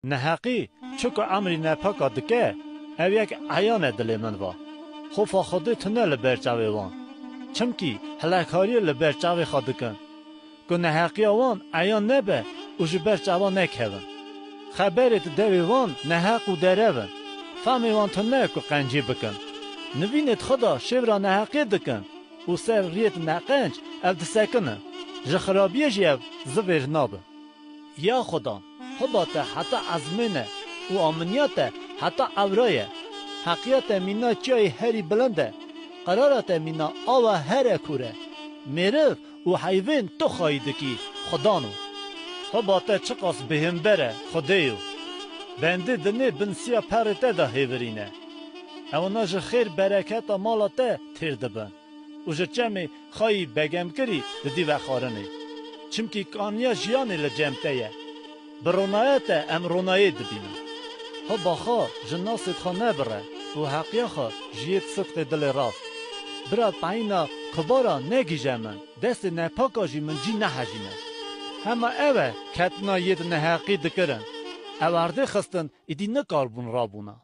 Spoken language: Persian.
نهقی چکو امری نپاکا دکه او یک عیان دل من وا خوفا خودی تنه لبرچاوی وان چمکی هلاکاری لبرچاوی خودکن که نهقی وان عیان نبه و جبرچاوا نکهون خبرت دوی وان نهق و درون فهمی وان تنه که قنجی بکن نوینت خدا شورا نهقی دکن و سر ریت نقنج او دسکنه جخرابیه جیو زویر نابه یا خدا خدا حتی ازمینه و آمنیت حتی اورایه حقیقت مینا چای هری بلنده قرارت مینا آوا هر کوره میرف و حیوان تو خواهیده کی خدانو خدا چقاس بهم بره خدایو بنده دنه بنسیا پرته ده هیورینه اونا جه خیر برکت مالته تیرده بن و جه چمی خواهی بگم کری ددی و خارنه چمکی کانیا جیانی لجمته یه برونایت ام رونایت دبینه خب خا جناست خانه بره و حقیقه خا جیت صدق دل راست برا پایینا کبارا نگیجه من دست نپاکا جی من جی نحجینه همه اوه کتنا ید نحقی دکرن اوارده خستن ایدی نکاربون رابونا